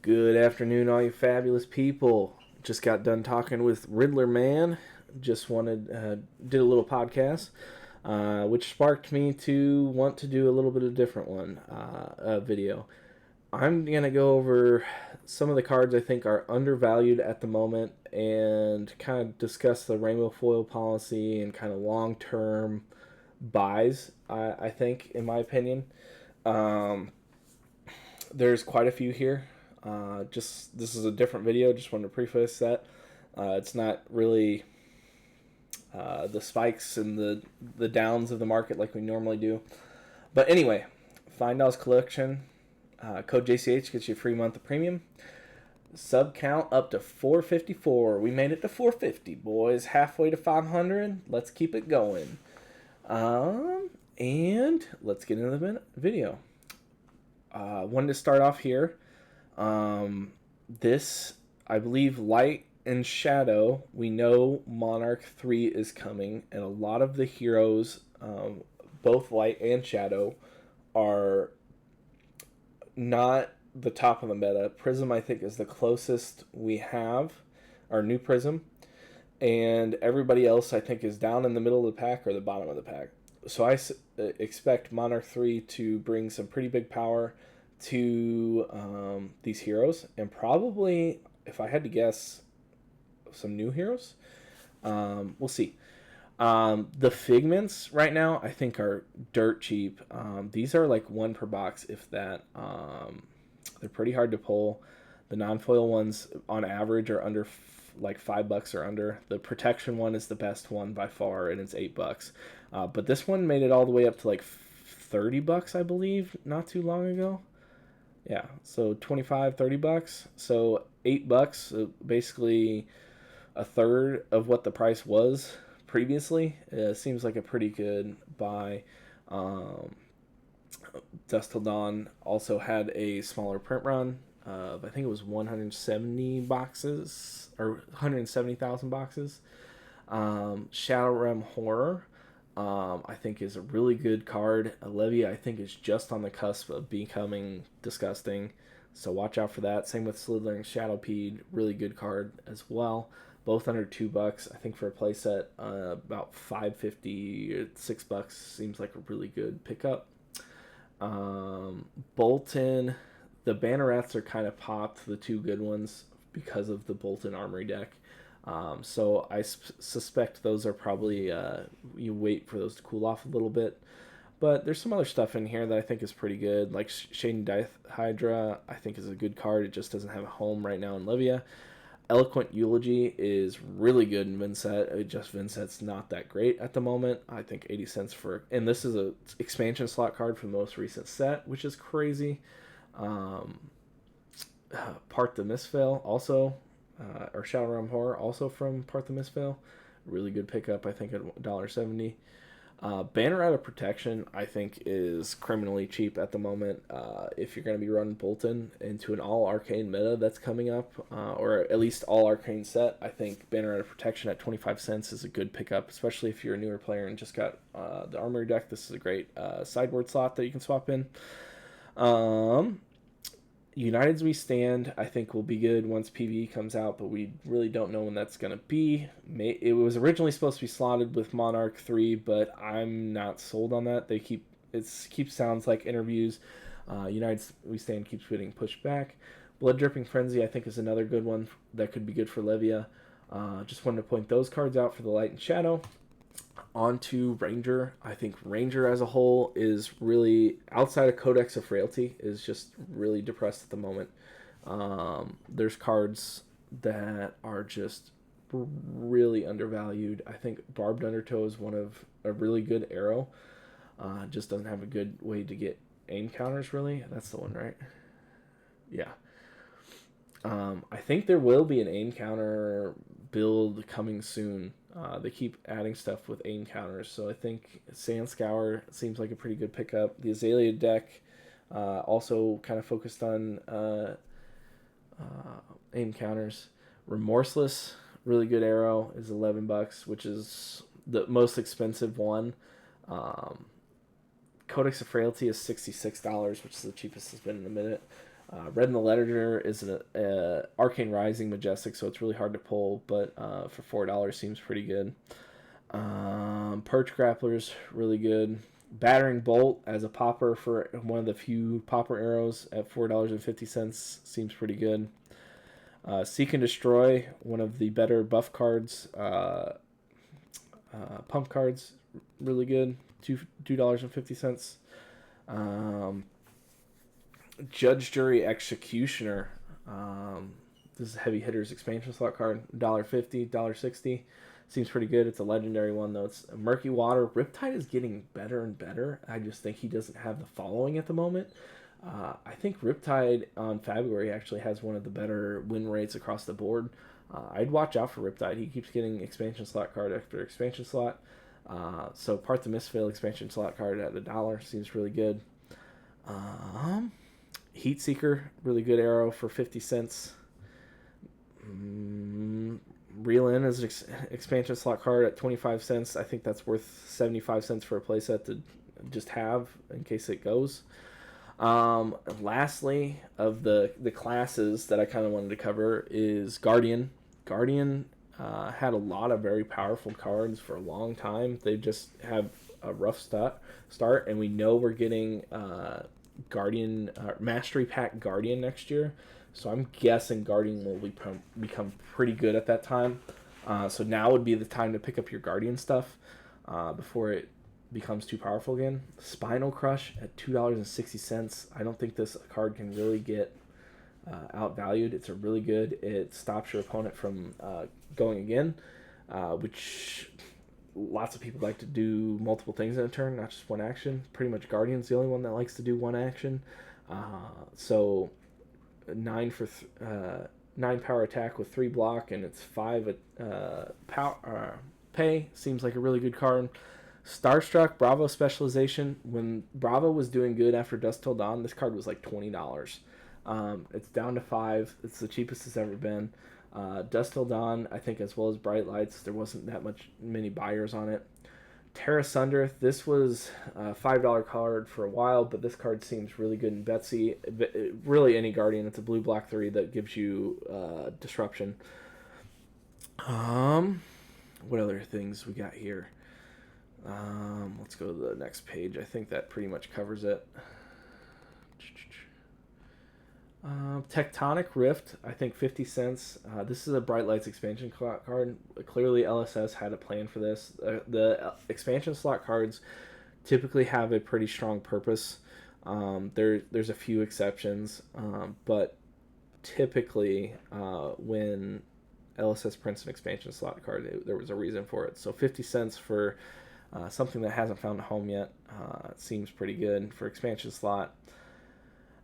Good afternoon, all you fabulous people. Just got done talking with Riddler Man. Just did a little podcast, which sparked me to want to do a little bit of a different one, a video. I'm gonna go over some of the cards I think are undervalued at the moment, and kind of discuss the rainbow foil policy and kind of long-term buys. I think, in my opinion, there's quite a few here. This is a different video. Just wanted to preface that it's not really the spikes and the downs of the market like we normally do. But anyway, Fyendal's collection, code JCH gets you a free month of premium. Sub count up to 454. We made it to 450, boys. Halfway to 500. Let's keep it going. And let's get into the video. Wanted to start off here. This, I believe, Light and Shadow, we know Monarch 3 is coming, and a lot of the heroes, both Light and Shadow, are not the top of the meta. Prism, I think, is the closest we have, our new Prism, and everybody else, I think, is down in the middle of the pack or the bottom of the pack. So I expect Monarch 3 to bring some pretty big power to these heroes, and probably, if I had to guess, some new heroes. We'll see. The Figments right now I think are dirt cheap. These are like one per box, if that. They're pretty hard to pull. The non-foil ones on average are under like $5 or under. The protection one is the best one by far, and it's $8. But this one made it all the way up to like $30, I believe, not too long ago. Yeah, so $25-$30. So $8, basically a third of what the price was previously. Seems like a pretty good buy. Dusk Till Dawn also had a smaller print run of, I think it was 170 boxes or 170,000 boxes. Shadow Realm Horror, I think, is a really good card. Olivia, I think, is just on the cusp of becoming disgusting, so watch out for that. Same with Slithering Shadowpede, really good card as well. Both under $2, I think, for a playset. About $5.50 or $6 seems like a really good pickup. Bolton, the Bannerats are kind of popped, the two good ones, because of the Bolton Armory deck. So I suspect those are probably, you wait for those to cool off a little bit. But there's some other stuff in here that I think is pretty good, like Shading Death Hydra, I think, is a good card. It just doesn't have a home right now in Livia. Eloquent Eulogy is really good in Vinset. Vinset's not that great at the moment. I think 80 cents for... And this is a expansion slot card from the most recent set, which is crazy. Part the Mistveil also... or Shadow Realm Horror, also from Part the Mistveil. Really good pickup, I think, at $1.70. Banner Out of Protection, I think, is criminally cheap at the moment. If you're going to be running Bolton into an all-arcane meta that's coming up, or at least all-arcane set, I think Banner Out of Protection at 25 cents is a good pickup, especially if you're a newer player and just got the Armory deck. This is a great sideboard slot that you can swap in. United as We Stand, I think, will be good once PvE comes out, but we really don't know when that's going to be. It was originally supposed to be slotted with Monarch 3, but I'm not sold on that. Sounds like interviews. United as We Stand keeps getting pushed back. Blood Dripping Frenzy, I think, is another good one that could be good for Levia. Just wanted to point those cards out for the Light and Shadow. On to Ranger. I think Ranger as a whole is really, outside of Codex of Frailty, is just really depressed at the moment. There's cards that are just really undervalued. I think Barbed Undertow is one of a really good arrow. Just doesn't have a good way to get aim counters, really. That's the one, right? Yeah. I think there will be an aim counter build coming soon. They keep adding stuff with aim counters, so I think Sand Scour seems like a pretty good pickup. The Azalea deck also kind of focused on aim counters. Remorseless, really good arrow, is $11, which is the most expensive one. Codex of Frailty is $66, which is the cheapest it's been in a minute. Red in the Letter is an Arcane Rising Majestic, so it's really hard to pull, but for $4 seems pretty good. Perch Grappler's really good. Battering Bolt as a popper for one of the few popper arrows at $4.50 seems pretty good. Seek and Destroy, one of the better buff cards, pump cards, really good. $2.50. Judge, Jury, Executioner. This is Heavy Hitters expansion slot card. $1.50, $1.60. Seems pretty good. It's a legendary one, though. It's Murky Water. Riptide is getting better and better. I just think he doesn't have the following at the moment. I think Riptide on February actually has one of the better win rates across the board. I'd watch out for Riptide. He keeps getting expansion slot card after expansion slot. So Part the Mistveil expansion slot card at $1 seems really good. Heat Seeker, really good arrow for 50 cents. Reel In is an expansion slot card at 25 cents. I think that's worth 75 cents for a playset to just have in case it goes. Lastly, of the classes that I kind of wanted to cover is Guardian. Guardian had a lot of very powerful cards for a long time. They just have a rough start, and we know we're getting Guardian Mastery Pack Guardian next year. So I'm guessing Guardian will become pretty good at that time. So now would be the time to pick up your Guardian stuff before it becomes too powerful again. Spinal Crush at $2.60. I don't think this card can really get outvalued. It's a really good. It stops your opponent from going again, which lots of people like to do multiple things in a turn, not just one action. Pretty much Guardian's the only one that likes to do one action. So 9 power attack with 3 block, and it's 5 power pay. Seems like a really good card. Starstruck Bravo Specialization. When Bravo was doing good after Dusk Till Dawn, this card was like $20. It's down to 5. It's the cheapest it's ever been. Dusk Till Dawn, I think, as well as Bright Lights, there wasn't many buyers on it. Terra Sunder, this was a $5 card for a while, but this card seems really good in Betsy. Really, any Guardian. It's a blue black 3 that gives you disruption. What other things we got here? Let's go to the next page. I think that pretty much covers it. Tectonic Rift, I think 50 cents. This is a Bright Lights expansion card. Clearly, LSS had a plan for this. The expansion slot cards typically have a pretty strong purpose. There's a few exceptions, but typically when LSS prints an expansion slot card, there was a reason for it. So 50 cents for something that hasn't found a home yet seems pretty good for expansion slot.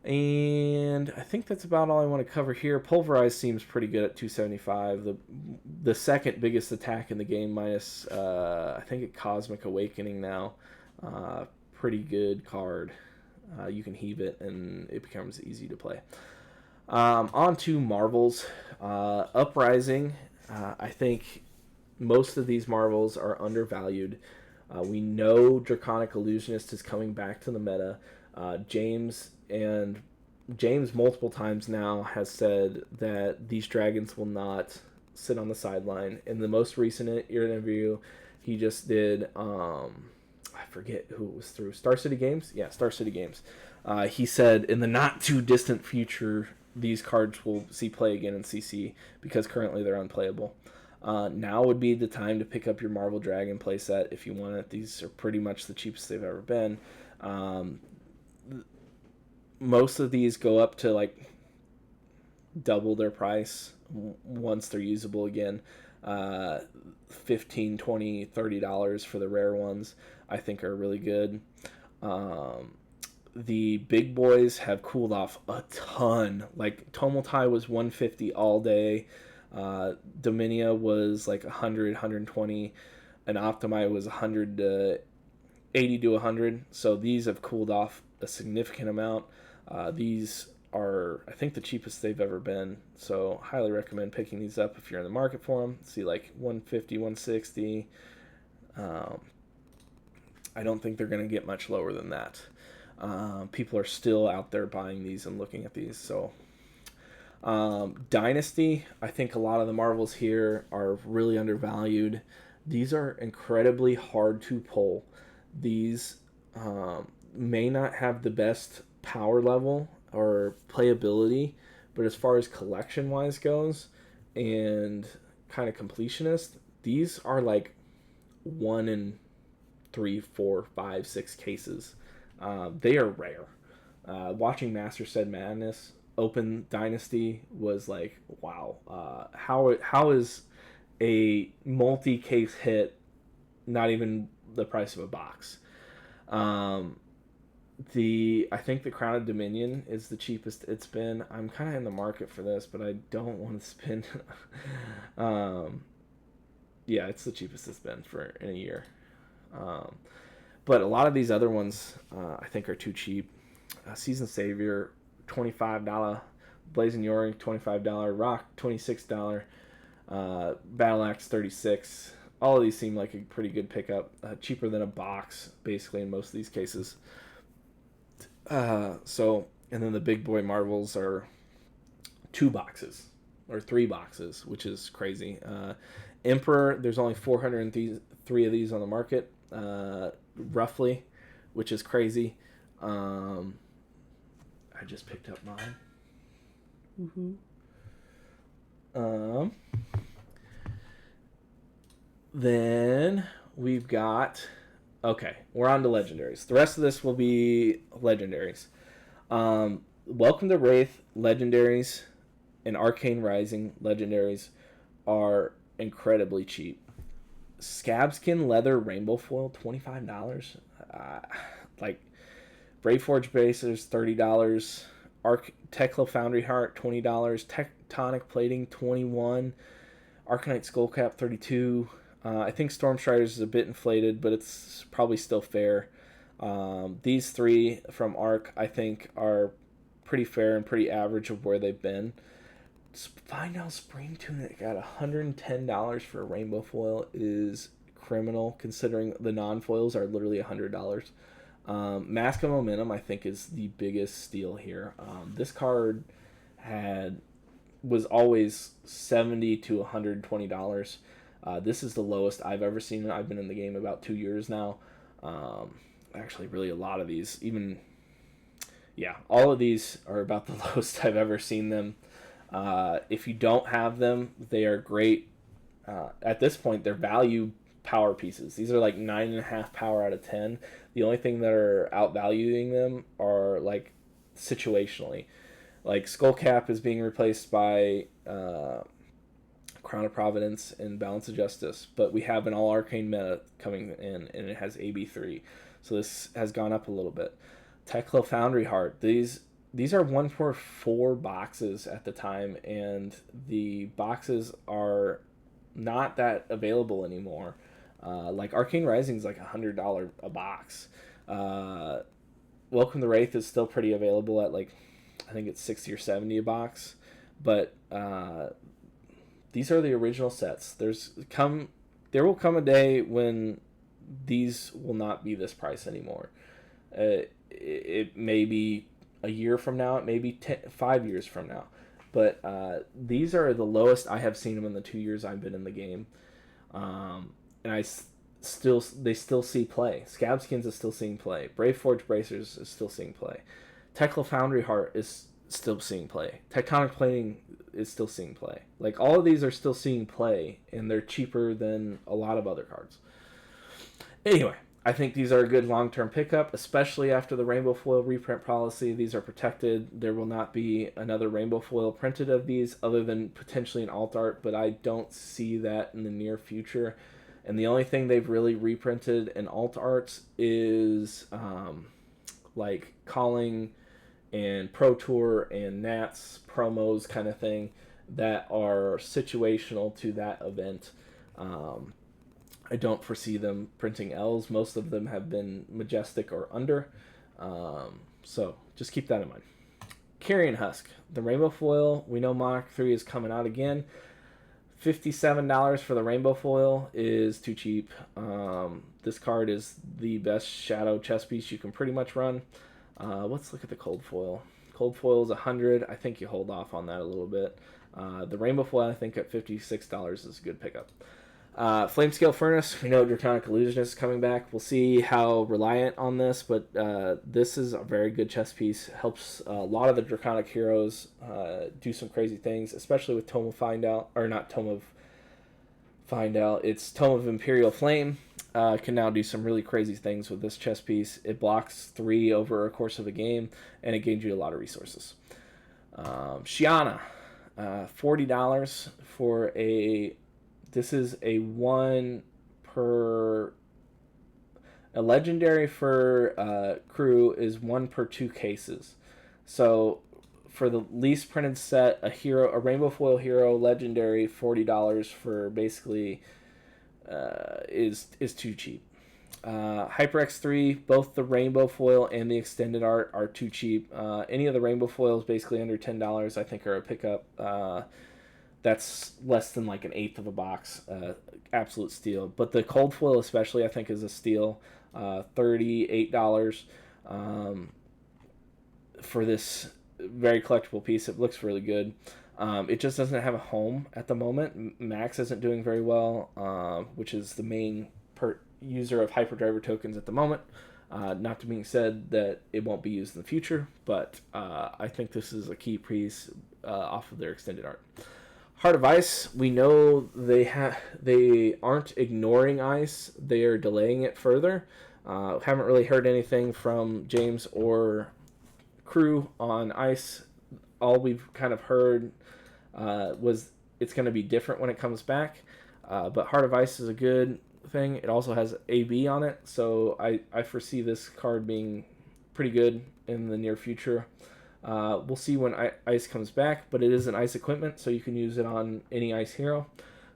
And I think that's about all I want to cover here. Pulverize seems pretty good at $2.75. The second biggest attack in the game, minus I think a Cosmic Awakening now. Pretty good card. You can heave it and it becomes easy to play. On to Marvels. Uprising. I think most of these Marvels are undervalued. We know Draconic Illusionist is coming back to the meta. James multiple times now has said that these dragons will not sit on the sideline. In the most recent interview he just did, I forget who it was through, Star City Games? Yeah, Star City Games. He said in the not too distant future these cards will see play again in CC because currently they're unplayable. Now would be the time to pick up your Marvel Dragon playset if you want it. These are pretty much the cheapest they've ever been. Most of these go up to like double their price once they're usable again. $15, $20, $30 for the rare ones I think are really good. The big boys have cooled off a ton. Like Tomotai was $150 all day. Dominia was like $100, $120, and Optimi was $100 to $80 to $100. So these have cooled off a significant amount. These are, I think, the cheapest they've ever been. So highly recommend picking these up if you're in the market for them. See like $150, $160. I don't think they're going to get much lower than that. People are still out there buying these and looking at these. So Dynasty, I think a lot of the Marvels here are really undervalued. These are incredibly hard to pull. These may not have the best power level or playability, but as far as collection wise goes and kind of completionist, these are like 1 in 3, 4, 5, 6 cases. They are rare. Watching Master Said Madness open Dynasty was like, wow. How is a multi-case hit not even the price of a box? Um, I think the Crown of Dominion is the cheapest it's been. I'm kind of in the market for this, but I don't want to spend. um, yeah, it's the cheapest it's been for in a year. Um, but a lot of these other ones, I think, are too cheap. Season Savior, $25. Blazing Yori, $25. Rock, $26. Battle Axe, $36. All of these seem like a pretty good pickup. Cheaper than a box, basically, in most of these cases. And then the big boy Marvels are 2 boxes or 3 boxes, which is crazy. Emperor, there's only 403 of these on the market, roughly, which is crazy. I just picked up mine. Woohoo. Then we've got. Okay, we're on to legendaries. The rest of this will be legendaries. Welcome to Wraith legendaries and Arcane Rising legendaries are incredibly cheap. Scabskin leather rainbow foil, $25. Like Braveforge Bracers, $30. Tekla Foundry Heart, $20. Tectonic Plating, $21. Arcanite Skullcap, $32. I think Stormstriders is a bit inflated, but it's probably still fair. These 3 from Arc, I think, are pretty fair and pretty average of where they've been. Fyendal Spring Tunic at $110 for a rainbow foil is criminal, considering the non-foils are literally $100. Mask of Momentum, I think, is the biggest steal here. This card was always $70 to $120. This is the lowest I've ever seen it. I've been in the game about 2 years now. Actually, really a lot of these, all of these are about the lowest I've ever seen them. If you don't have them, they are great. At this point, they're value power pieces. These are like 9.5 power out of 10. The only thing that are outvaluing them are like situationally. Like Skullcap is being replaced by Crown of Providence and Balance of Justice, but we have an all arcane meta coming in, and it has AB3, so this has gone up a little bit. Tekla Foundry Heart. These are 1 for 4 boxes at the time, and the boxes are not that available anymore. Like Arcane Rising is like $100 a box. Welcome to Wraith is still pretty available at like, I think it's 60 or 70 a box, but these are the original sets. There will come a day when these will not be this price anymore. It may be a year from now, it may be 5 years from now, but these are the lowest I have seen them in the 2 years I've been in the game, and they still see play. Scabskins is still seeing play. Braveforge Bracers is still seeing play. Tekla Foundry Heart is still seeing play. Tectonic Plating is still seeing play. Like, all of these are still seeing play, and they're cheaper than a lot of other cards. Anyway, I think these are a good long-term pickup, especially after the Rainbow Foil reprint policy. These are protected. There will not be another Rainbow Foil printed of these other than potentially an alt art, but I don't see that in the near future. And the only thing they've really reprinted in alt arts is like Calling and Pro Tour and Nats promos kind of thing that are situational to that event. I don't foresee them printing L's. Most of them have been Majestic or under. So just keep that in mind. Carrion Husk. The Rainbow Foil. We know Monarch 3 is coming out again. $57 for the Rainbow Foil is too cheap. This card is the best Shadow chess piece you can pretty much run. Let's look at the cold foil. Cold foil is 100. I think you hold off on that a little bit. The rainbow foil, I think at $56 is a good pickup. Flame Scale Furnace, we know Draconic Illusionist is coming back. We'll see how reliant on this, but this is a very good chess piece. Helps a lot of the Draconic heroes do some crazy things, especially with Tome of Fyendal, or not Tome of Fyendal, it's Tome of Imperial Flame. Can now do some really crazy things with this chess piece. It blocks 3 over a course of a game, and it gains you a lot of resources. Shiana, $40 for a... This is a 1 per... A legendary for crew is 1 per 2 cases. So for the least printed set, a rainbow foil hero legendary, $40 for basically is too cheap. Hyper X3, both the rainbow foil and the extended art are too cheap. Any of the rainbow foils basically under $10 I think are a pickup. That's less than like an eighth of a box. Absolute steal. But the cold foil especially I think is a steal. $38 for this very collectible piece. It looks really good. It just doesn't have a home at the moment. Max isn't doing very well, which is the main user of hyperdriver tokens at the moment. Not to being said that it won't be used in the future, but I think this is a key piece off of their extended art. Heart of Ice, we know they aren't ignoring ice, they are delaying it further. Haven't really heard anything from James or crew on ice. All we've kind of heard was it's going to be different when it comes back. But Heart of Ice is a good thing. It also has AB on it, so I foresee this card being pretty good in the near future. We'll see when ice comes back, but it is an ice equipment, so you can use it on any ice hero.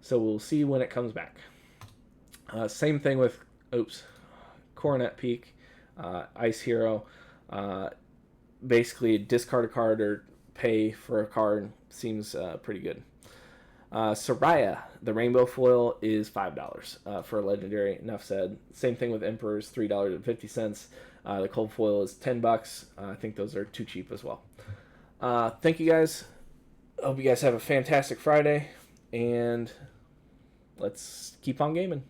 So we'll see when it comes back. Same thing with Coronet Peak, ice hero. Basically discard a card or pay for a card. Seems pretty good. Soraya, the rainbow foil is $5 for a legendary. Enough said. Same thing with Emperors, $3.50. The cold foil is $10. I think those are too cheap as well. Thank you guys. Hope you guys have a fantastic Friday, and let's keep on gaming.